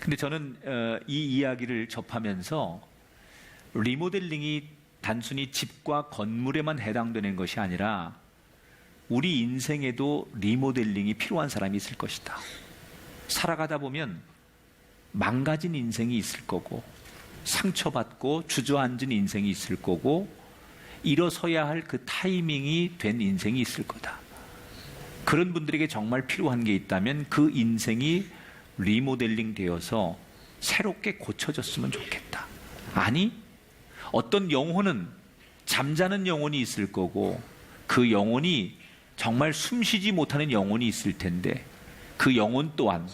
근데 저는 이 이야기를 접하면서 리모델링이 단순히 집과 건물에만 해당되는 것이 아니라 우리 인생에도 리모델링이 필요한 사람이 있을 것이다. 살아가다 보면 망가진 인생이 있을 거고, 상처받고 주저앉은 인생이 있을 거고, 일어서야 할 그 타이밍이 된 인생이 있을 거다. 그런 분들에게 정말 필요한 게 있다면 그 인생이 리모델링 되어서 새롭게 고쳐졌으면 좋겠다. 아니, 어떤 영혼은 잠자는 영혼이 있을 거고, 그 영혼이 정말 숨쉬지 못하는 영혼이 있을 텐데, 그 영혼 또한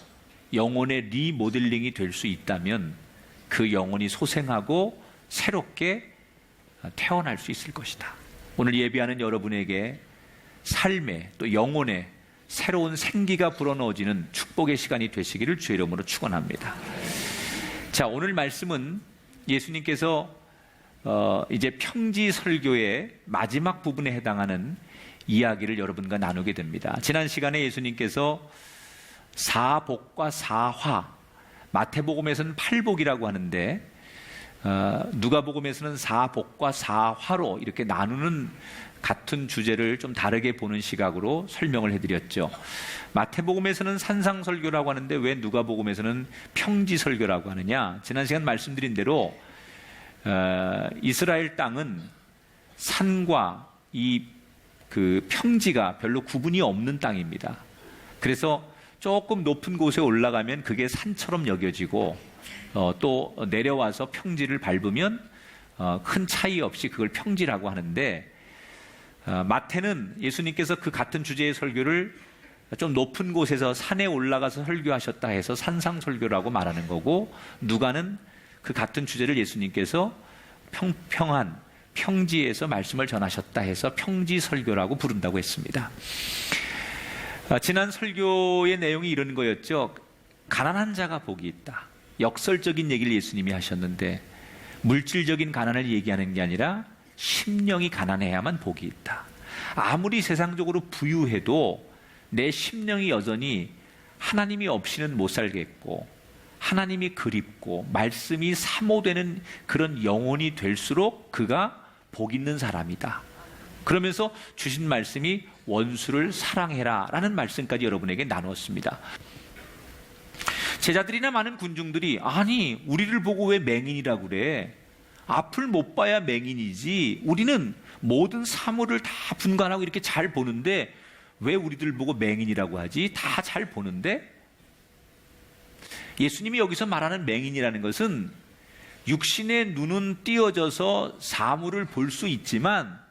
영혼의 리모델링이 될 수 있다면 그 영혼이 소생하고 새롭게 태어날 수 있을 것이다. 오늘 예배하는 여러분에게 삶의 또 영혼의 새로운 생기가 불어넣어지는 축복의 시간이 되시기를 주의 이름으로 축원합니다. 자, 오늘 말씀은 예수님께서 이제 평지 설교의 마지막 부분에 해당하는 이야기를 여러분과 나누게 됩니다. 지난 시간에 예수님께서 사복과 사화, 마태복음에서는 팔복이라고 하는데 누가복음에서는 사복과 사화로 이렇게 나누는 같은 주제를 좀 다르게 보는 시각으로 설명을 해드렸죠. 마태복음에서는 산상설교라고 하는데 왜 누가복음에서는 평지설교라고 하느냐? 지난 시간 말씀드린 대로 이스라엘 땅은 산과 그 평지가 별로 구분이 없는 땅입니다. 그래서 조금 높은 곳에 올라가면 그게 산처럼 여겨지고 또 내려와서 평지를 밟으면 큰 차이 없이 그걸 평지라고 하는데, 마태는 예수님께서 그 같은 주제의 설교를 좀 높은 곳에서 산에 올라가서 설교하셨다 해서 산상설교라고 말하는 거고, 누가는 그 같은 주제를 예수님께서 평평한 평지에서 말씀을 전하셨다 해서 평지설교라고 부른다고 했습니다. 지난 설교의 내용이 이런 거였죠. 가난한 자가 복이 있다. 역설적인 얘기를 예수님이 하셨는데, 물질적인 가난을 얘기하는 게 아니라 심령이 가난해야만 복이 있다. 아무리 세상적으로 부유해도 내 심령이 여전히 하나님이 없이는 못 살겠고, 하나님이 그립고 말씀이 사모되는 그런 영혼이 될수록 그가 복 있는 사람이다. 그러면서 주신 말씀이 원수를 사랑해라 라는 말씀까지 여러분에게 나누었습니다. 제자들이나 많은 군중들이, 아니 우리를 보고 왜 맹인이라고 그래? 앞을 못 봐야 맹인이지, 우리는 모든 사물을 다 분간하고 이렇게 잘 보는데 왜 우리들 보고 맹인이라고 하지? 다 잘 보는데? 예수님이 여기서 말하는 맹인이라는 것은 육신의 눈은 띄어져서 사물을 볼 수 있지만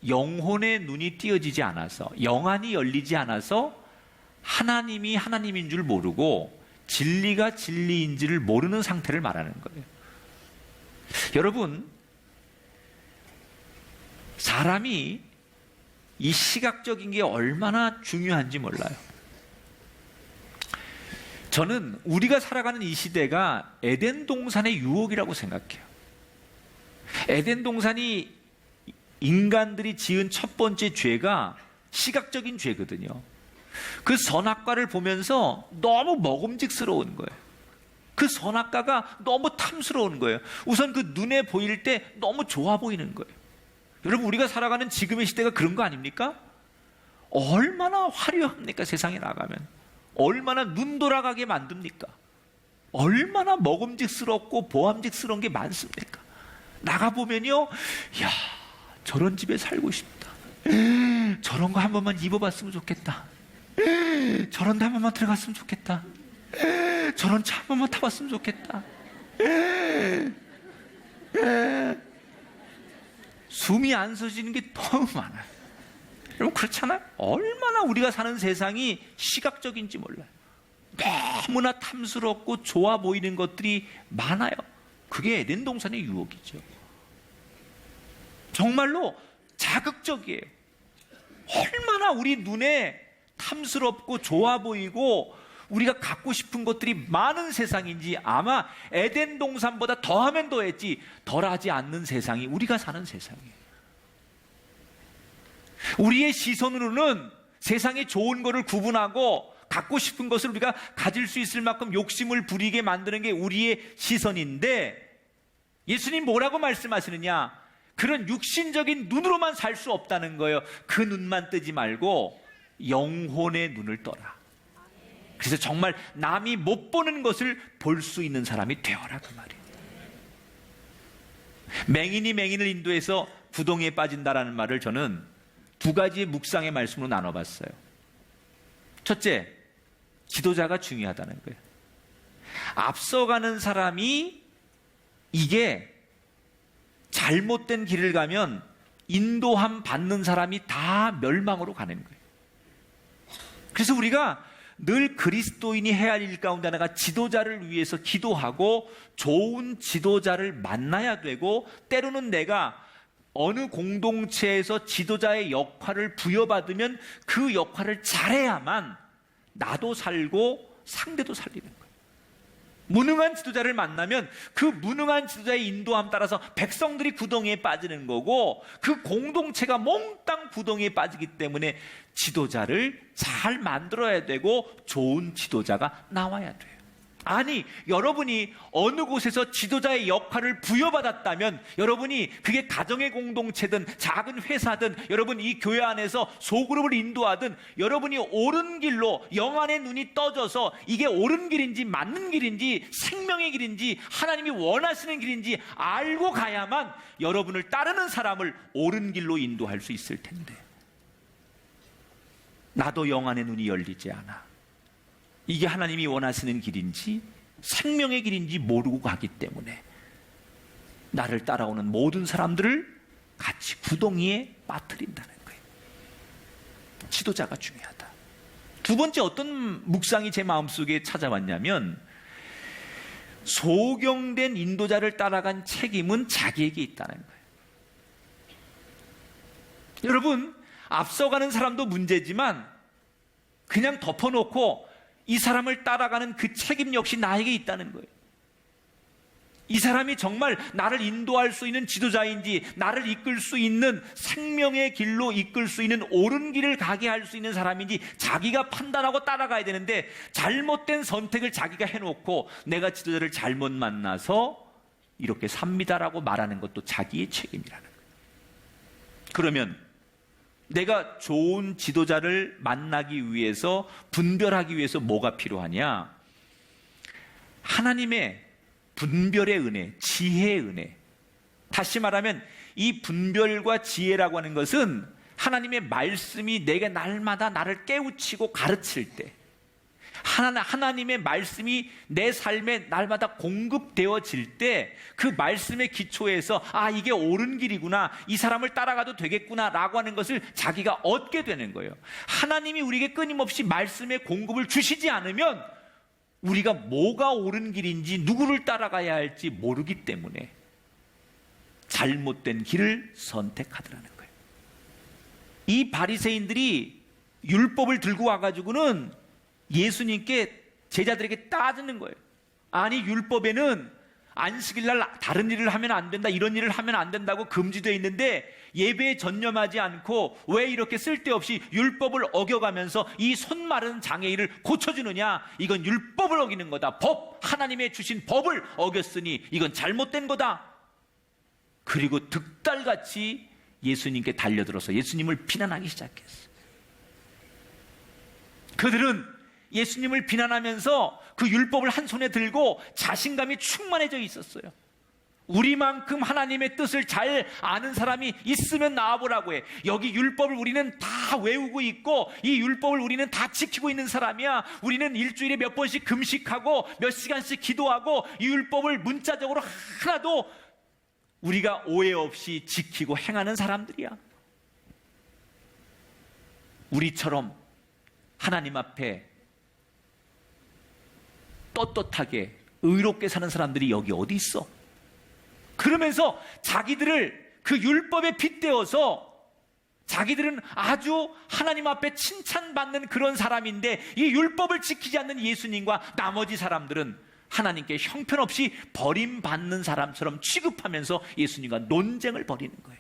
영혼의 눈이 띄어지지 않아서, 영안이 열리지 않아서 하나님이 하나님인 줄 모르고 진리가 진리인지를 모르는 상태를 말하는 거예요. 여러분, 사람이 이 시각적인 게 얼마나 중요한지 몰라요. 저는 우리가 살아가는 이 시대가 에덴 동산의 유혹이라고 생각해요. 에덴 동산이 인간들이 지은 첫 번째 죄가 시각적인 죄거든요. 그 선악과를 보면서 너무 먹음직스러운 거예요. 그 선악과가 너무 탐스러운 거예요. 우선 그 눈에 보일 때 너무 좋아 보이는 거예요. 여러분, 우리가 살아가는 지금의 시대가 그런 거 아닙니까? 얼마나 화려합니까? 세상에 나가면 얼마나 눈 돌아가게 만듭니까? 얼마나 먹음직스럽고 보암직스러운 게 많습니까? 나가보면요, 이야, 저런 집에 살고 싶다. 저런 거 한 번만 입어봤으면 좋겠다. 저런 데 한 번만 들어갔으면 좋겠다. 저런 차 한 번만 타봤으면 좋겠다. 숨이 안 쉬어지는 게 너무 많아요. 여러분, 그렇잖아요? 얼마나 우리가 사는 세상이 시각적인지 몰라요. 너무나 탐스럽고 좋아 보이는 것들이 많아요. 그게 에덴 동산의 유혹이죠. 정말로 자극적이에요. 얼마나 우리 눈에 탐스럽고 좋아 보이고 우리가 갖고 싶은 것들이 많은 세상인지, 아마 에덴 동산보다 더하면 더했지 덜하지 않는 세상이 우리가 사는 세상이에요. 우리의 시선으로는 세상에 좋은 거를 구분하고 갖고 싶은 것을 우리가 가질 수 있을 만큼 욕심을 부리게 만드는 게 우리의 시선인데, 예수님 뭐라고 말씀하시느냐? 그런 육신적인 눈으로만 살 수 없다는 거예요. 그 눈만 뜨지 말고 영혼의 눈을 떠라. 그래서 정말 남이 못 보는 것을 볼 수 있는 사람이 되어라, 그 말이에요. 맹인이 맹인을 인도해서 구덩이에 빠진다라는 말을 저는 두 가지의 묵상의 말씀으로 나눠봤어요. 첫째, 지도자가 중요하다는 거예요. 앞서가는 사람이 이게 잘못된 길을 가면 인도함 받는 사람이 다 멸망으로 가는 거예요. 그래서 우리가 늘 그리스도인이 해야 할 일 가운데 하나가 지도자를 위해서 기도하고 좋은 지도자를 만나야 되고, 때로는 내가 어느 공동체에서 지도자의 역할을 부여받으면 그 역할을 잘해야만 나도 살고 상대도 살리는 거예요. 무능한 지도자를 만나면 그 무능한 지도자의 인도함 따라서 백성들이 구덩이에 빠지는 거고, 그 공동체가 몽땅 구덩이에 빠지기 때문에 지도자를 잘 만들어야 되고 좋은 지도자가 나와야 돼요. 아니, 여러분이 어느 곳에서 지도자의 역할을 부여받았다면, 여러분이 그게 가정의 공동체든 작은 회사든 여러분 이 교회 안에서 소그룹을 인도하든, 여러분이 옳은 길로 영안의 눈이 떠져서 이게 옳은 길인지 맞는 길인지 생명의 길인지 하나님이 원하시는 길인지 알고 가야만 여러분을 따르는 사람을 옳은 길로 인도할 수 있을 텐데, 나도 영안의 눈이 열리지 않아. 이게 하나님이 원하시는 길인지 생명의 길인지 모르고 가기 때문에 나를 따라오는 모든 사람들을 같이 구덩이에 빠뜨린다는 거예요. 지도자가 중요하다. 두 번째, 어떤 묵상이 제 마음속에 찾아왔냐면, 소경된 인도자를 따라간 책임은 자기에게 있다는 거예요. 여러분, 앞서가는 사람도 문제지만 그냥 덮어놓고 이 사람을 따라가는 그 책임 역시 나에게 있다는 거예요. 이 사람이 정말 나를 인도할 수 있는 지도자인지, 나를 이끌 수 있는 생명의 길로 이끌 수 있는 옳은 길을 가게 할 수 있는 사람인지 자기가 판단하고 따라가야 되는데, 잘못된 선택을 자기가 해놓고 내가 지도자를 잘못 만나서 이렇게 삽니다라고 말하는 것도 자기의 책임이라는 거예요. 그러면 내가 좋은 지도자를 만나기 위해서, 분별하기 위해서 뭐가 필요하냐? 하나님의 분별의 은혜, 지혜의 은혜. 다시 말하면 이 분별과 지혜라고 하는 것은 하나님의 말씀이 내게 날마다 나를 깨우치고 가르칠 때, 하나님의 말씀이 내 삶에 날마다 공급되어질 때, 그 말씀의 기초에서 이게 옳은 길이구나, 이 사람을 따라가도 되겠구나 라고 하는 것을 자기가 얻게 되는 거예요. 하나님이 우리에게 끊임없이 말씀의 공급을 주시지 않으면 우리가 뭐가 옳은 길인지 누구를 따라가야 할지 모르기 때문에 잘못된 길을 선택하더라는 거예요. 이 바리새인들이 율법을 들고 와가지고는 예수님께, 제자들에게 따지는 거예요. 아니, 율법에는 안식일날 다른 일을 하면 안 된다, 이런 일을 하면 안 된다고 금지되어 있는데 예배에 전념하지 않고 왜 이렇게 쓸데없이 율법을 어겨가면서 이 손 마른 장애인을 고쳐주느냐? 이건 율법을 어기는 거다. 법, 하나님의 주신 법을 어겼으니 이건 잘못된 거다. 그리고 득달같이 예수님께 달려들어서 예수님을 비난하기 시작했어요. 그들은 예수님을 비난하면서 그 율법을 한 손에 들고 자신감이 충만해져 있었어요. 우리만큼 하나님의 뜻을 잘 아는 사람이 있으면 나와보라고 해. 여기 율법을 우리는 다 외우고 있고 이 율법을 우리는 다 지키고 있는 사람이야. 우리는 일주일에 몇 번씩 금식하고 몇 시간씩 기도하고 이 율법을 문자적으로 하나도 우리가 오해 없이 지키고 행하는 사람들이야. 우리처럼 하나님 앞에 떳떳하게 의롭게 사는 사람들이 여기 어디 있어? 그러면서 자기들을 그 율법에 빗대어서 자기들은 아주 하나님 앞에 칭찬받는 그런 사람인데, 이 율법을 지키지 않는 예수님과 나머지 사람들은 하나님께 형편없이 버림받는 사람처럼 취급하면서 예수님과 논쟁을 벌이는 거예요.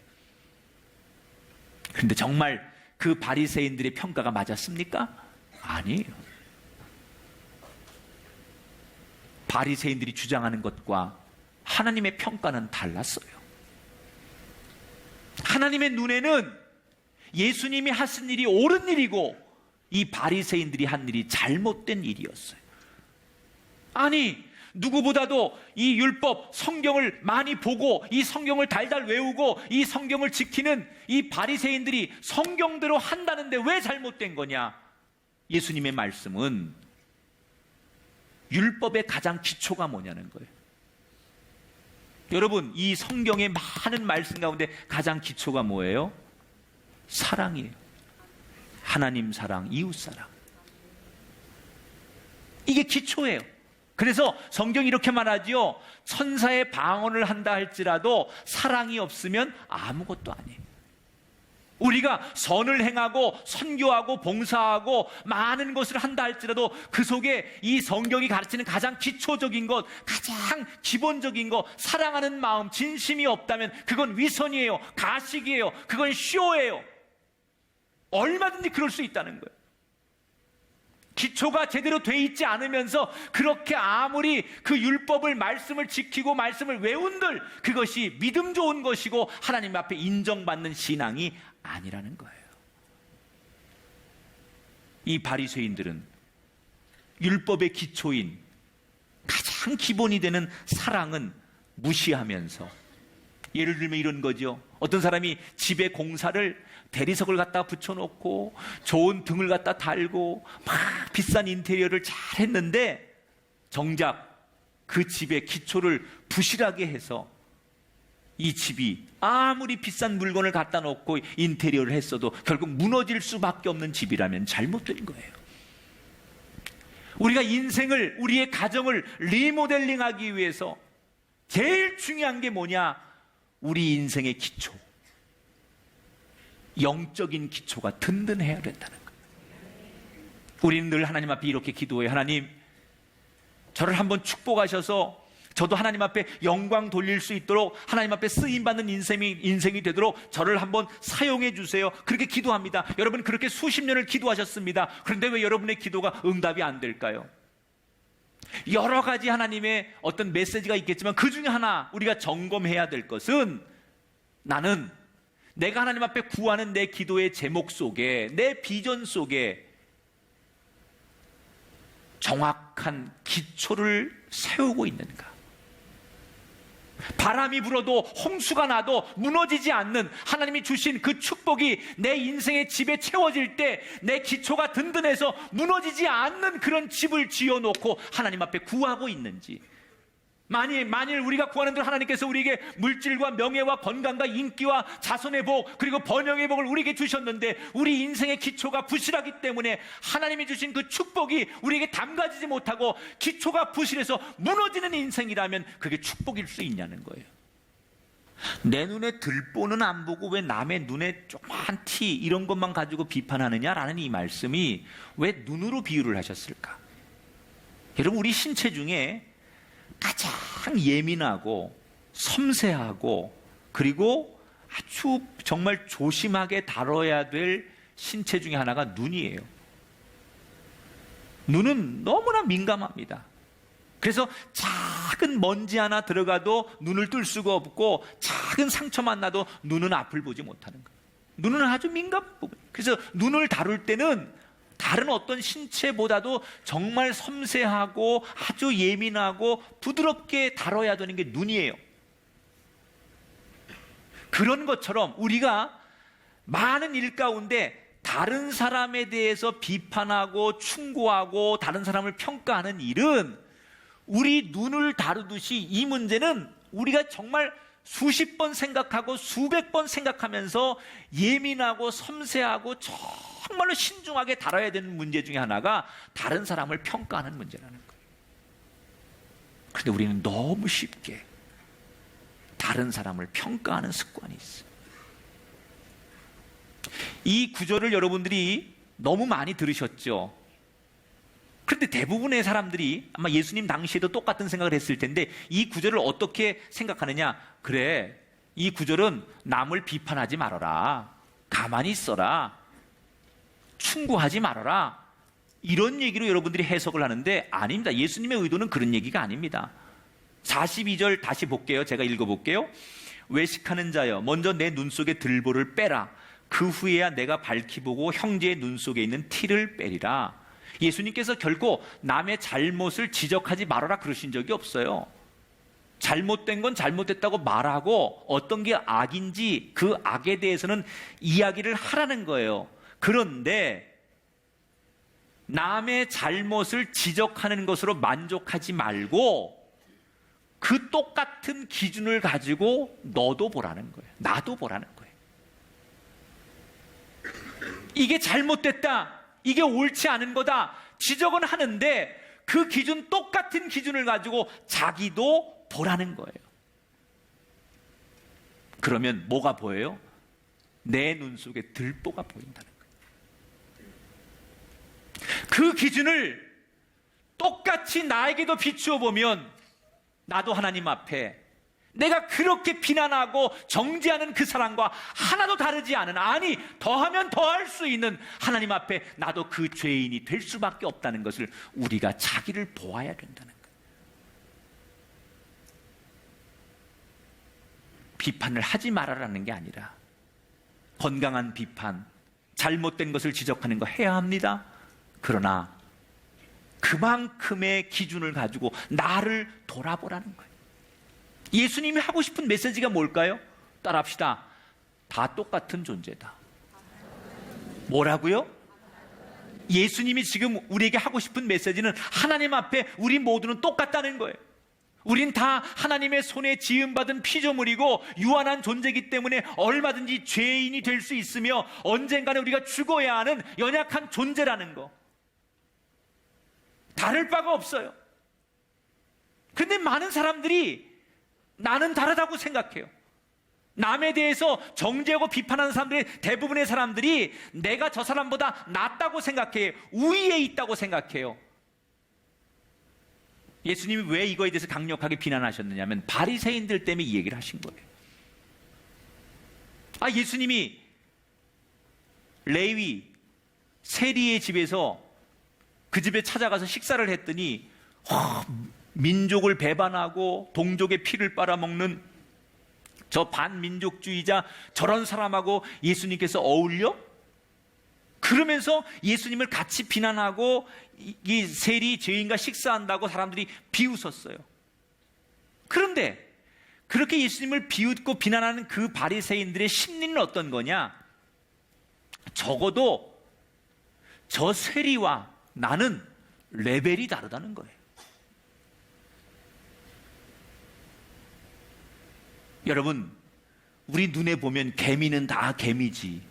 그런데 정말 그 바리새인들의 평가가 맞았습니까? 아니에요. 바리새인들이 주장하는 것과 하나님의 평가는 달랐어요. 하나님의 눈에는 예수님이 하신 일이 옳은 일이고 이 바리새인들이 한 일이 잘못된 일이었어요. 아니, 누구보다도 이 율법, 성경을 많이 보고 이 성경을 달달 외우고 이 성경을 지키는 이 바리새인들이 성경대로 한다는데 왜 잘못된 거냐? 예수님의 말씀은 율법의 가장 기초가 뭐냐는 거예요. 여러분, 이 성경의 많은 말씀 가운데 가장 기초가 뭐예요? 사랑이에요. 하나님 사랑, 이웃 사랑. 이게 기초예요. 그래서 성경이 이렇게 말하지요. 천사의 방언을 한다 할지라도 사랑이 없으면 아무것도 아니에요. 우리가 선을 행하고 선교하고 봉사하고 많은 것을 한다 할지라도 그 속에 이 성경이 가르치는 가장 기초적인 것, 가장 기본적인 것, 사랑하는 마음, 진심이 없다면 그건 위선이에요. 가식이에요. 그건 쇼예요. 얼마든지 그럴 수 있다는 거예요. 기초가 제대로 돼 있지 않으면서 그렇게 아무리 그 율법을, 말씀을 지키고 말씀을 외운들 그것이 믿음 좋은 것이고 하나님 앞에 인정받는 신앙이 아니라는 거예요. 이 바리새인들은 율법의 기초인 가장 기본이 되는 사랑은 무시하면서, 예를 들면 이런 거죠. 어떤 사람이 집에 공사를 대리석을 갖다 붙여놓고 좋은 등을 갖다 달고 막 비싼 인테리어를 잘 했는데 정작 그 집의 기초를 부실하게 해서 이 집이 아무리 비싼 물건을 갖다 놓고 인테리어를 했어도 결국 무너질 수밖에 없는 집이라면 잘못된 거예요. 우리가 인생을, 우리의 가정을 리모델링하기 위해서 제일 중요한 게 뭐냐? 우리 인생의 기초, 영적인 기초가 든든해야 된다는 거예요. 우리는 늘 하나님 앞에 이렇게 기도해요. 하나님, 저를 한번 축복하셔서 저도 하나님 앞에 영광 돌릴 수 있도록, 하나님 앞에 쓰임받는 인생이 되도록 저를 한번 사용해 주세요. 그렇게 기도합니다. 여러분, 그렇게 수십 년을 기도하셨습니다. 그런데 왜 여러분의 기도가 응답이 안 될까요? 여러 가지 하나님의 어떤 메시지가 있겠지만 그 중에 하나 우리가 점검해야 될 것은, 나는 내가 하나님 앞에 구하는 내 기도의 제목 속에, 내 비전 속에 정확한 기초를 세우고 있는가? 바람이 불어도 홍수가 나도 무너지지 않는 하나님이 주신 그 축복이 내 인생의 집에 채워질 때 내 기초가 든든해서 무너지지 않는 그런 집을 지어놓고 하나님 앞에 구하고 있는지, 만일 우리가 구하는 대로 하나님께서 우리에게 물질과 명예와 건강과 인기와 자손의 복, 그리고 번영의 복을 우리에게 주셨는데 우리 인생의 기초가 부실하기 때문에 하나님이 주신 그 축복이 우리에게 담가지지 못하고 기초가 부실해서 무너지는 인생이라면 그게 축복일 수 있냐는 거예요. 내 눈에 들보는 안 보고 왜 남의 눈에 조그만 티 이런 것만 가지고 비판하느냐라는 이 말씀이 왜 눈으로 비유를 하셨을까? 여러분, 우리 신체 중에 가장 예민하고 섬세하고 그리고 아주 정말 조심하게 다뤄야 될 신체 중에 하나가 눈이에요. 눈은 너무나 민감합니다. 그래서 작은 먼지 하나 들어가도 눈을 뜰 수가 없고 작은 상처만 나도 눈은 앞을 보지 못하는 거예요. 눈은 아주 민감한 부분. 그래서 눈을 다룰 때는 다른 어떤 신체보다도 정말 섬세하고 아주 예민하고 부드럽게 다뤄야 되는 게 눈이에요. 그런 것처럼 우리가 많은 일 가운데 다른 사람에 대해서 비판하고 충고하고 다른 사람을 평가하는 일은 우리 눈을 다루듯이 이 문제는 우리가 정말 수십 번 생각하고 수백 번 생각하면서 예민하고 섬세하고 정말로 신중하게 다뤄야 되는 문제 중에 하나가 다른 사람을 평가하는 문제라는 거예요. 그런데 우리는 너무 쉽게 다른 사람을 평가하는 습관이 있어요. 이 구절을 여러분들이 너무 많이 들으셨죠? 그런데 대부분의 사람들이 아마 예수님 당시에도 똑같은 생각을 했을 텐데 이 구절을 어떻게 생각하느냐? 그래, 이 구절은 남을 비판하지 말아라, 가만히 있어라, 충고하지 말아라, 이런 얘기로 여러분들이 해석을 하는데 아닙니다. 예수님의 의도는 그런 얘기가 아닙니다. 42절 다시 볼게요. 제가 읽어볼게요. 외식하는 자여, 먼저 내 눈 속에 들보를 빼라. 그 후에야 내가 밝히 보고 형제의 눈 속에 있는 티를 빼리라. 예수님께서 결코 남의 잘못을 지적하지 말아라 그러신 적이 없어요. 잘못된 건 잘못됐다고 말하고 어떤 게 악인지 그 악에 대해서는 이야기를 하라는 거예요. 그런데 남의 잘못을 지적하는 것으로 만족하지 말고 그 똑같은 기준을 가지고 너도 보라는 거예요. 나도 보라는 거예요. 이게 잘못됐다, 이게 옳지 않은 거다 지적은 하는데 그 기준, 똑같은 기준을 가지고 자기도 보라는 거예요. 그러면 뭐가 보여요? 내 눈 속에 들보가 보인다는 거예요. 그 기준을 똑같이 나에게도 비추어 보면 나도 하나님 앞에 내가 그렇게 비난하고 정죄하는 그 사람과 하나도 다르지 않은, 아니 더하면 더할 수 있는 하나님 앞에 나도 그 죄인이 될 수밖에 없다는 것을 우리가 자기를 보아야 된다는 거예요. 비판을 하지 말아라는 게 아니라 건강한 비판, 잘못된 것을 지적하는 거 해야 합니다. 그러나 그만큼의 기준을 가지고 나를 돌아보라는 거예요. 예수님이 하고 싶은 메시지가 뭘까요? 따라합시다. 다 똑같은 존재다. 뭐라고요? 예수님이 지금 우리에게 하고 싶은 메시지는 하나님 앞에 우리 모두는 똑같다는 거예요. 우린 다 하나님의 손에 지음받은 피조물이고 유한한 존재이기 때문에 얼마든지 죄인이 될 수 있으며 언젠가는 우리가 죽어야 하는 연약한 존재라는 거. 다를 바가 없어요. 그런데 많은 사람들이 나는 다르다고 생각해요. 남에 대해서 정죄하고 비판하는 사람들이, 대부분의 사람들이 내가 저 사람보다 낫다고 생각해요. 우위에 있다고 생각해요. 예수님이 왜 이거에 대해서 강력하게 비난하셨느냐면 바리새인들 때문에 이 얘기를 하신 거예요. 예수님이 레위 세리의 집에서 그 집에 찾아가서 식사를 했더니 민족을 배반하고 동족의 피를 빨아먹는 저 반민족주의자, 저런 사람하고 예수님께서 어울려? 그러면서 예수님을 같이 비난하고 이 세리 죄인과 식사한다고 사람들이 비웃었어요. 그런데 그렇게 예수님을 비웃고 비난하는 그 바리새인들의 심리는 어떤 거냐? 적어도 저 세리와 나는 레벨이 다르다는 거예요. 여러분, 우리 눈에 보면 개미는 다 개미지.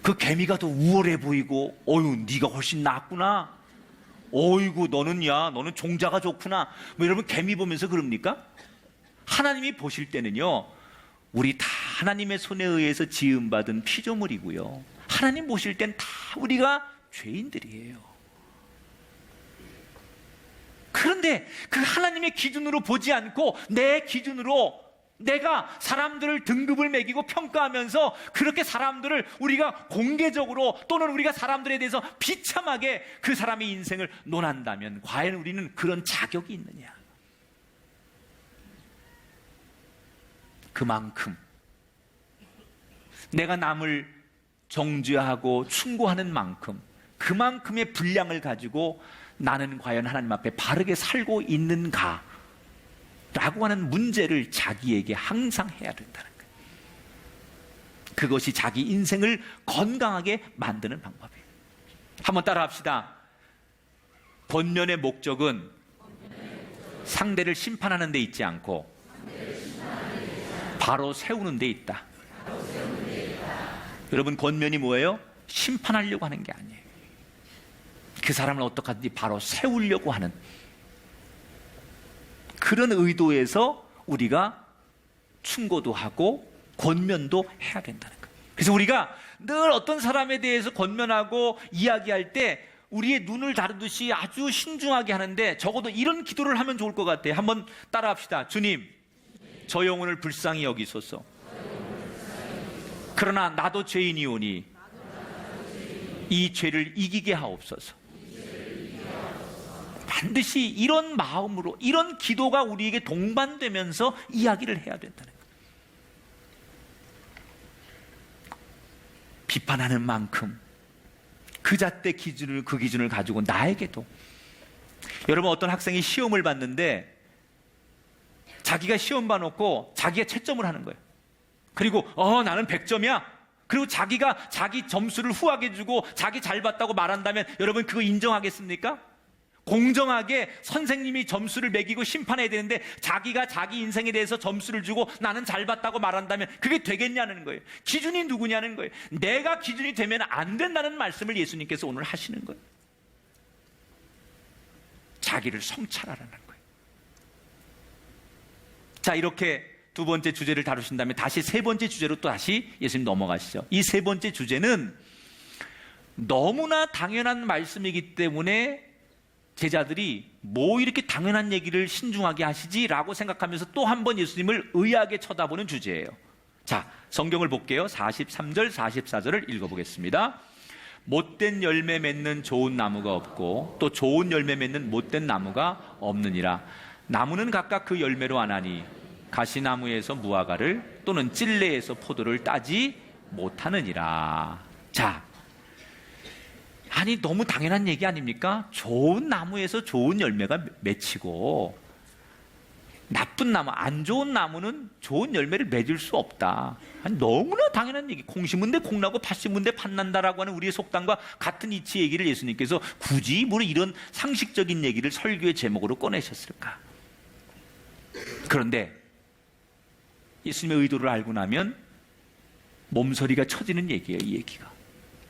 그 개미가 더 우월해 보이고, 어휴, 네가 훨씬 낫구나. 어이구, 너는 종자가 좋구나. 여러분, 개미 보면서 그럽니까? 하나님이 보실 때는요, 우리 다 하나님의 손에 의해서 지음받은 피조물이고요. 하나님 보실 땐 다 우리가 죄인들이에요. 그런데 그 하나님의 기준으로 보지 않고 내 기준으로 내가 사람들을 등급을 매기고 평가하면서 그렇게 사람들을 우리가 공개적으로 또는 우리가 사람들에 대해서 비참하게 그 사람의 인생을 논한다면 과연 우리는 그런 자격이 있느냐? 그만큼 내가 남을 정죄하고 충고하는 만큼 그만큼의 분량을 가지고 나는 과연 하나님 앞에 바르게 살고 있는가? 라고 하는 문제를 자기에게 항상 해야 된다는 거예요. 그것이 자기 인생을 건강하게 만드는 방법이에요. 한번 따라 합시다. 권면의 목적은 상대를 심판하는 데 있지 않고 바로 세우는 데 있다. 여러분, 권면이 뭐예요? 심판하려고 하는 게 아니에요. 그 사람을 어떡하든지 바로 세우려고 하는 그런 의도에서 우리가 충고도 하고 권면도 해야 된다는 거예요. 그래서 우리가 늘 어떤 사람에 대해서 권면하고 이야기할 때 우리의 눈을 다루듯이 아주 신중하게 하는데 적어도 이런 기도를 하면 좋을 것 같아요. 한번 따라 합시다. 주님, 저 영혼을 불쌍히 여기소서. 그러나 나도 죄인이오니 이 죄를 이기게 하옵소서. 반드시 이런 마음으로, 이런 기도가 우리에게 동반되면서 이야기를 해야 된다는 거예요. 비판하는 만큼 그 잣대 기준을, 그 기준을 가지고 나에게도, 여러분 어떤 학생이 시험을 봤는데 자기가 시험 봐놓고 자기가 채점을 하는 거예요. 그리고 나는 100점이야. 그리고 자기가 자기 점수를 후하게 주고 자기 잘 봤다고 말한다면 여러분 그거 인정하겠습니까? 공정하게 선생님이 점수를 매기고 심판해야 되는데 자기가 자기 인생에 대해서 점수를 주고 나는 잘 봤다고 말한다면 그게 되겠냐는 거예요. 기준이 누구냐는 거예요. 내가 기준이 되면 안 된다는 말씀을 예수님께서 오늘 하시는 거예요. 자기를 성찰하라는 거예요. 자, 이렇게 두 번째 주제를 다루신 다음에 다시 세 번째 주제로 또 다시 예수님 넘어가시죠. 이 세 번째 주제는 너무나 당연한 말씀이기 때문에 제자들이 뭐 이렇게 당연한 얘기를 신중하게 하시지라고 생각하면서 또 한 번 예수님을 의아하게 쳐다보는 주제예요. 자, 성경을 볼게요. 43절 44절을 읽어보겠습니다. 못된 열매 맺는 좋은 나무가 없고 또 좋은 열매 맺는 못된 나무가 없느니라. 나무는 각각 그 열매로 아나니 가시나무에서 무화과를 또는 찔레에서 포도를 따지 못하느니라. 자, 아니 너무 당연한 얘기 아닙니까? 좋은 나무에서 좋은 열매가 맺히고 나쁜 나무, 안 좋은 나무는 좋은 열매를 맺을 수 없다. 아니, 너무나 당연한 얘기. 콩 심은 데 콩 나고 팥 심은 데 팥 난다라고 하는 우리의 속담과 같은 이치 얘기를 예수님께서 굳이 뭐 이런 상식적인 얘기를 설교의 제목으로 꺼내셨을까? 그런데 예수님의 의도를 알고 나면 몸서리가 쳐지는 얘기예요, 이 얘기가.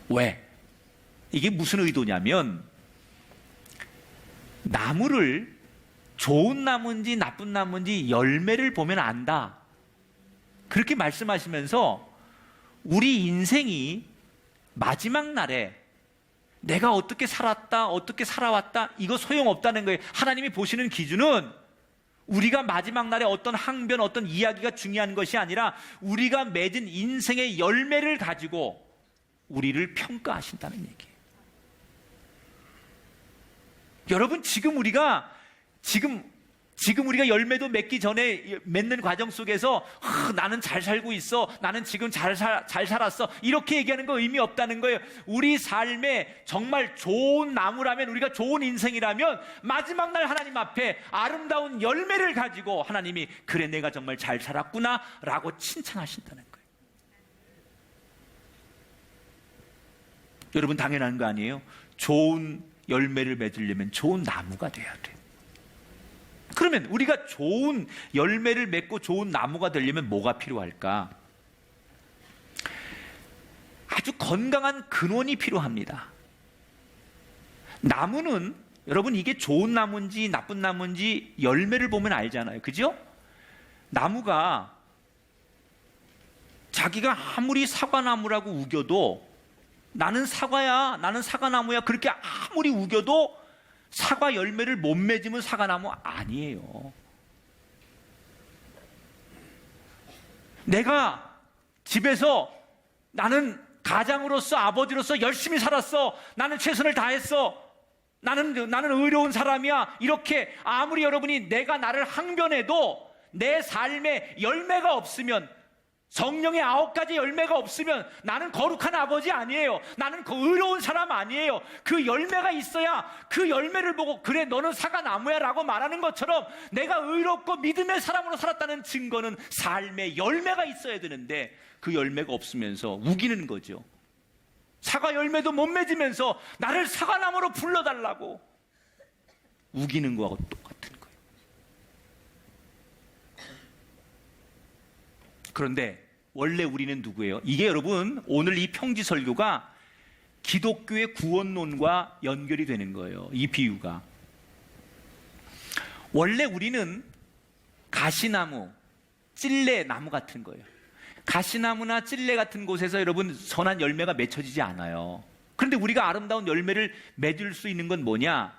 왜? 이게 무슨 의도냐면 나무를 좋은 나무인지 나쁜 나무인지 열매를 보면 안다. 그렇게 말씀하시면서 우리 인생이 마지막 날에 내가 어떻게 살았다, 어떻게 살아왔다, 이거 소용없다는 거예요. 하나님이 보시는 기준은 우리가 마지막 날에 어떤 항변, 어떤 이야기가 중요한 것이 아니라 우리가 맺은 인생의 열매를 가지고 우리를 평가하신다는 얘기예요. 여러분, 지금 우리가 열매도 맺기 전에 맺는 과정 속에서 나는 잘 살고 있어, 나는 지금 잘 살았어, 이렇게 얘기하는 거 의미 없다는 거예요. 우리 삶에 정말 좋은 나무라면, 우리가 좋은 인생이라면 마지막 날 하나님 앞에 아름다운 열매를 가지고 하나님이 그래 내가 정말 잘 살았구나 라고 칭찬하신다는 거예요. 여러분, 당연한 거 아니에요? 좋은 열매를 맺으려면 좋은 나무가 돼야 돼요. 그러면 우리가 좋은 열매를 맺고 좋은 나무가 되려면 뭐가 필요할까? 아주 건강한 근원이 필요합니다. 나무는 여러분 이게 좋은 나무인지 나쁜 나무인지 열매를 보면 알잖아요. 그죠? 나무가 자기가 아무리 사과나무라고 우겨도 나는 사과야, 나는 사과나무야 그렇게 아무리 우겨도 사과 열매를 못 맺으면 사과나무 아니에요. 내가 집에서 나는 가장으로서, 아버지로서 열심히 살았어, 나는 최선을 다했어, 나는 의로운 사람이야, 이렇게 아무리 여러분이 내가 나를 항변해도 내 삶에 열매가 없으면, 성령의 9가지 열매가 없으면 나는 거룩한 아버지 아니에요. 나는 의로운 사람 아니에요. 그 열매가 있어야 그 열매를 보고 그래 너는 사과나무야 라고 말하는 것처럼 내가 의롭고 믿음의 사람으로 살았다는 증거는 삶에 열매가 있어야 되는데 그 열매가 없으면서 우기는 거죠. 사과 열매도 못 맺으면서 나를 사과나무로 불러달라고 우기는 거하고 똑같은 거예요. 그런데 원래 우리는 누구예요? 이게 여러분 오늘 이 평지 설교가 기독교의 구원론과 연결이 되는 거예요. 이 비유가. 원래 우리는 가시나무, 찔레나무 같은 거예요. 가시나무나 찔레 같은 곳에서 여러분 선한 열매가 맺혀지지 않아요. 그런데 우리가 아름다운 열매를 맺을 수 있는 건 뭐냐?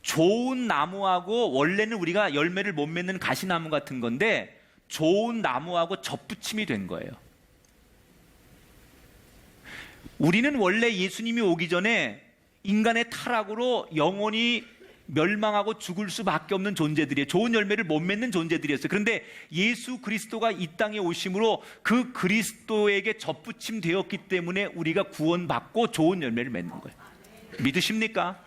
좋은 나무하고, 원래는 우리가 열매를 못 맺는 가시나무 같은 건데 좋은 나무하고 접붙임이 된 거예요. 우리는 원래 예수님이 오기 전에 인간의 타락으로 영원히 멸망하고 죽을 수밖에 없는 존재들이에요. 좋은 열매를 못 맺는 존재들이었어요. 그런데 예수 그리스도가 이 땅에 오심으로 그 그리스도에게 접붙임 되었기 때문에 우리가 구원받고 좋은 열매를 맺는 거예요. 믿으십니까?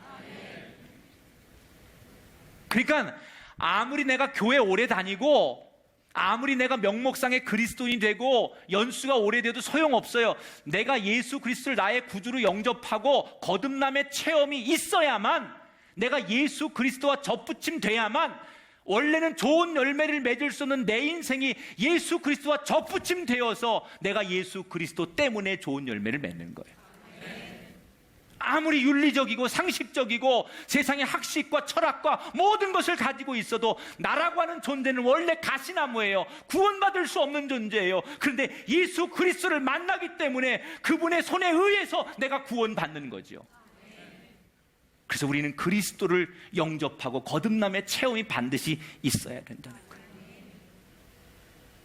그러니까 아무리 내가 교회 오래 다니고 아무리 내가 명목상의 그리스도인이 되고 연수가 오래돼도 소용없어요. 내가 예수 그리스도를 나의 구주로 영접하고 거듭남의 체험이 있어야만, 내가 예수 그리스도와 접붙임 돼야만, 원래는 좋은 열매를 맺을 수 없는 내 인생이 예수 그리스도와 접붙임 되어서 내가 예수 그리스도 때문에 좋은 열매를 맺는 거예요. 아무리 윤리적이고 상식적이고 세상의 학식과 철학과 모든 것을 가지고 있어도 나라고 하는 존재는 원래 가시나무예요. 구원받을 수 없는 존재예요. 그런데 예수 그리스도를 만나기 때문에 그분의 손에 의해서 내가 구원받는 거죠. 그래서 우리는 그리스도를 영접하고 거듭남의 체험이 반드시 있어야 된다는 거예요.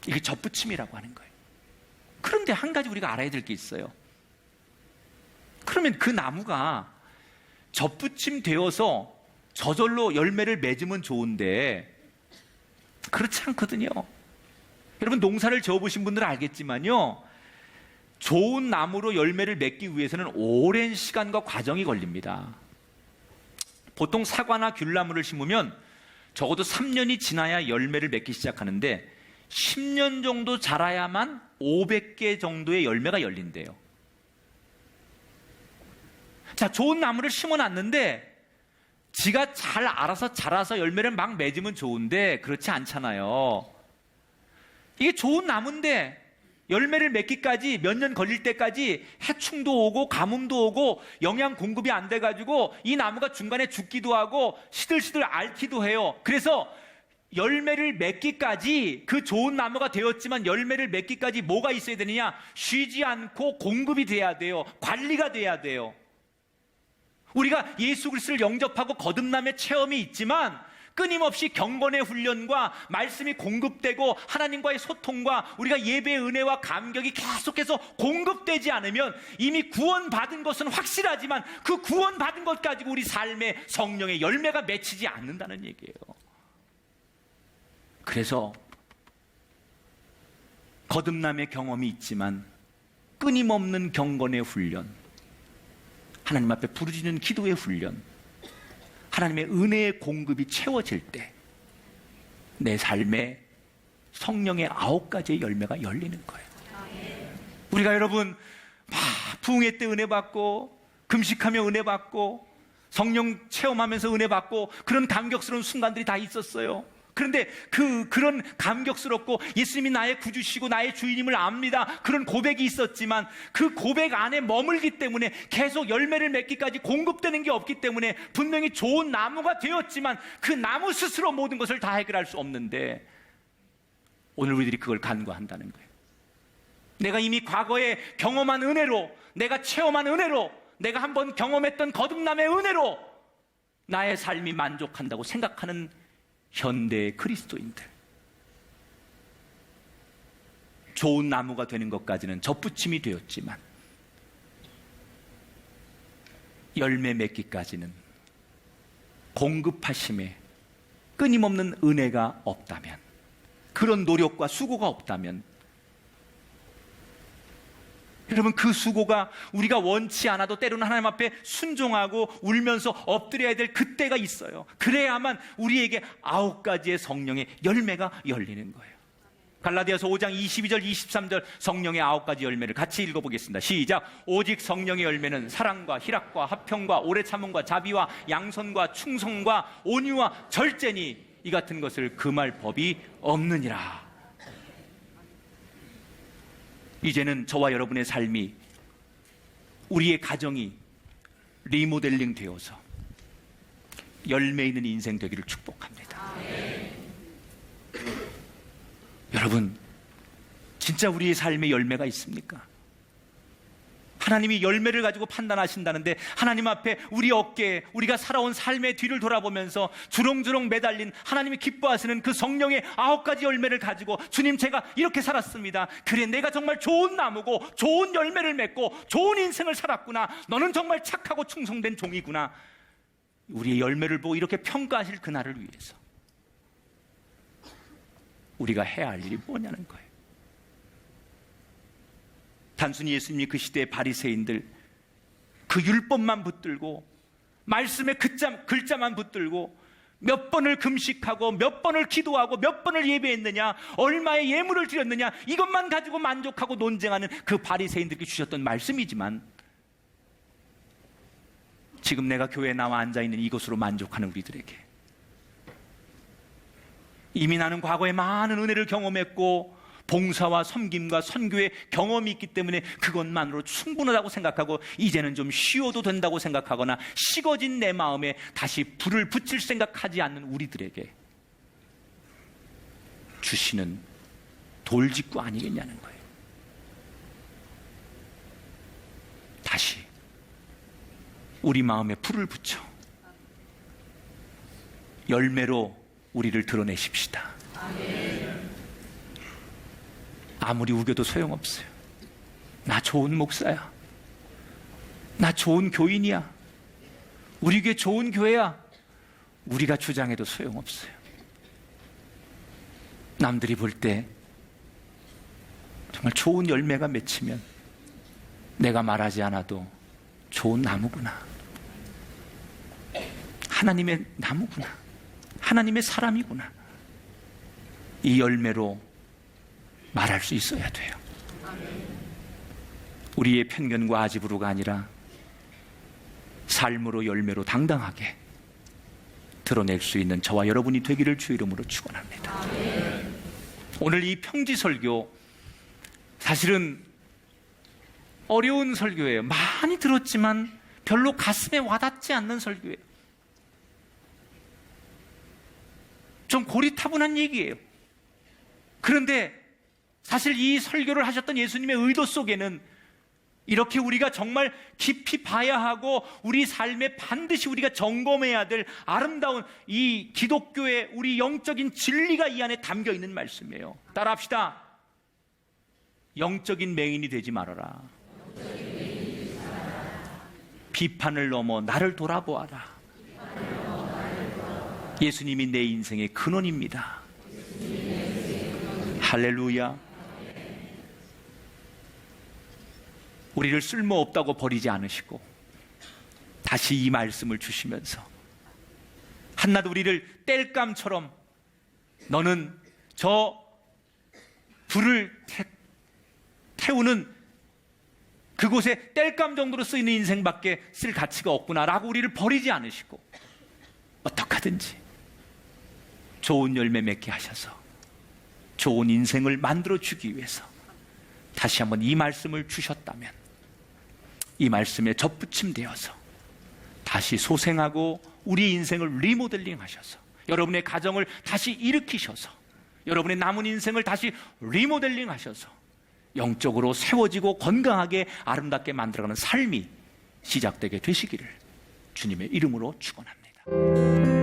이게 접붙임이라고 하는 거예요. 그런데 한 가지 우리가 알아야 될 게 있어요. 그러면 그 나무가 접붙임 되어서 저절로 열매를 맺으면 좋은데 그렇지 않거든요. 여러분 농사를 지어보신 분들은 알겠지만요, 좋은 나무로 열매를 맺기 위해서는 오랜 시간과 과정이 걸립니다. 보통 사과나 귤나무를 심으면 적어도 3년이 지나야 열매를 맺기 시작하는데 10년 정도 자라야만 500개 정도의 열매가 열린대요. 자, 좋은 나무를 심어놨는데 지가 잘 알아서 자라서 열매를 막 맺으면 좋은데 그렇지 않잖아요. 이게 좋은 나무인데 열매를 맺기까지 몇 년 걸릴 때까지 해충도 오고 가뭄도 오고 영양 공급이 안 돼가지고 이 나무가 중간에 죽기도 하고 시들시들 앓기도 해요. 그래서 열매를 맺기까지, 그 좋은 나무가 되었지만 열매를 맺기까지 뭐가 있어야 되느냐? 쉬지 않고 공급이 돼야 돼요. 관리가 돼야 돼요. 우리가 예수 그리스도를 영접하고 거듭남의 체험이 있지만 끊임없이 경건의 훈련과 말씀이 공급되고 하나님과의 소통과 우리가 예배의 은혜와 감격이 계속해서 공급되지 않으면 이미 구원받은 것은 확실하지만 그 구원받은 것 가지고 우리 삶의 성령의 열매가 맺히지 않는다는 얘기예요. 그래서 거듭남의 경험이 있지만 끊임없는 경건의 훈련, 하나님 앞에 부르짖는 기도의 훈련, 하나님의 은혜의 공급이 채워질 때 내 삶에 성령의 9가지의 열매가 열리는 거예요. 우리가 여러분 막 부흥회 때 은혜 받고 금식하며 은혜 받고 성령 체험하면서 은혜 받고 그런 감격스러운 순간들이 다 있었어요. 그런데 그런 감격스럽고 예수님이 나의 구주시고 나의 주인임을 압니다, 그런 고백이 있었지만 그 고백 안에 머물기 때문에 계속 열매를 맺기까지 공급되는 게 없기 때문에 분명히 좋은 나무가 되었지만 그 나무 스스로 모든 것을 다 해결할 수 없는데 오늘 우리들이 그걸 간구한다는 거예요. 내가 이미 과거에 경험한 은혜로, 내가 체험한 은혜로, 내가 한번 경험했던 거듭남의 은혜로 나의 삶이 만족한다고 생각하는 현대의 그리스도인들, 좋은 나무가 되는 것까지는 접붙임이 되었지만 열매 맺기까지는 공급하심에 끊임없는 은혜가 없다면, 그런 노력과 수고가 없다면, 여러분 그 수고가 우리가 원치 않아도 때로는 하나님 앞에 순종하고 울면서 엎드려야 될 그때가 있어요. 그래야만 우리에게 9가지의 성령의 열매가 열리는 거예요. 갈라디아서 5장 22절 23절 성령의 9가지 열매를 같이 읽어보겠습니다. 시작. 오직 성령의 열매는 사랑과 희락과 화평과 오래 참음과 자비와 양선과 충성과 온유와 절제니 이 같은 것을 금할 법이 없느니라. 이제는 저와 여러분의 삶이, 우리의 가정이 리모델링 되어서 열매 있는 인생 되기를 축복합니다. 여러분, 진짜 우리의 삶에 열매가 있습니까? 하나님이 열매를 가지고 판단하신다는데 하나님 앞에 우리 어깨에 우리가 살아온 삶의 뒤를 돌아보면서 주렁주렁 매달린 하나님이 기뻐하시는 그 성령의 9가지 열매를 가지고 주님, 제가 이렇게 살았습니다. 그래, 내가 정말 좋은 나무고 좋은 열매를 맺고 좋은 인생을 살았구나. 너는 정말 착하고 충성된 종이구나. 우리의 열매를 보고 이렇게 평가하실 그날을 위해서 우리가 해야 할 일이 뭐냐는 거예요. 단순히 예수님이 그 시대의 바리새인들 그 율법만 붙들고 말씀의 글자만 붙들고 몇 번을 금식하고 몇 번을 기도하고 몇 번을 예배했느냐, 얼마의 예물을 드렸느냐, 이것만 가지고 만족하고 논쟁하는 그 바리새인들께 주셨던 말씀이지만, 지금 내가 교회에 나와 앉아있는 이것으로 만족하는 우리들에게 이미 나는 과거에 많은 은혜를 경험했고 봉사와 섬김과 선교의 경험이 있기 때문에 그것만으로 충분하다고 생각하고 이제는 좀 쉬어도 된다고 생각하거나 식어진 내 마음에 다시 불을 붙일 생각하지 않는 우리들에게 주시는 돌직구 아니겠냐는 거예요. 다시 우리 마음에 불을 붙여 열매로 우리를 드러내십시다. 아멘. 아무리 우겨도 소용없어요. 나 좋은 목사야, 나 좋은 교인이야, 우리 교회 좋은 교회야, 우리가 주장해도 소용없어요. 남들이 볼 때 정말 좋은 열매가 맺히면 내가 말하지 않아도 좋은 나무구나, 하나님의 나무구나, 하나님의 사람이구나, 이 열매로 말할 수 있어야 돼요. 우리의 편견과 아집으로가 아니라 삶으로 열매로 당당하게 드러낼 수 있는 저와 여러분이 되기를 주 이름으로 축원합니다. 오늘 이 평지설교 사실은 어려운 설교예요. 많이 들었지만 별로 가슴에 와닿지 않는 설교예요. 좀 고리타분한 얘기예요. 그런데 사실 이 설교를 하셨던 예수님의 의도 속에는 이렇게 우리가 정말 깊이 봐야 하고 우리 삶에 반드시 우리가 점검해야 될 아름다운 이 기독교의 우리 영적인 진리가 이 안에 담겨 있는 말씀이에요. 따라합시다. 영적인 맹인이 되지 말아라. 비판을 넘어 나를 돌아보아라. 예수님이 내 인생의 근원입니다. 할렐루야. 우리를 쓸모없다고 버리지 않으시고 다시 이 말씀을 주시면서 한낱 우리를 땔감처럼 너는 저 불을 태우는 그곳에 땔감 정도로 쓰이는 인생밖에 쓸 가치가 없구나라고 우리를 버리지 않으시고 어떻게 하든지 좋은 열매 맺게 하셔서 좋은 인생을 만들어주기 위해서 다시 한번 이 말씀을 주셨다면 이 말씀에 접붙임되어서 다시 소생하고 우리 인생을 리모델링 하셔서 여러분의 가정을 다시 일으키셔서 여러분의 남은 인생을 다시 리모델링 하셔서 영적으로 세워지고 건강하게 아름답게 만들어가는 삶이 시작되게 되시기를 주님의 이름으로 축원합니다.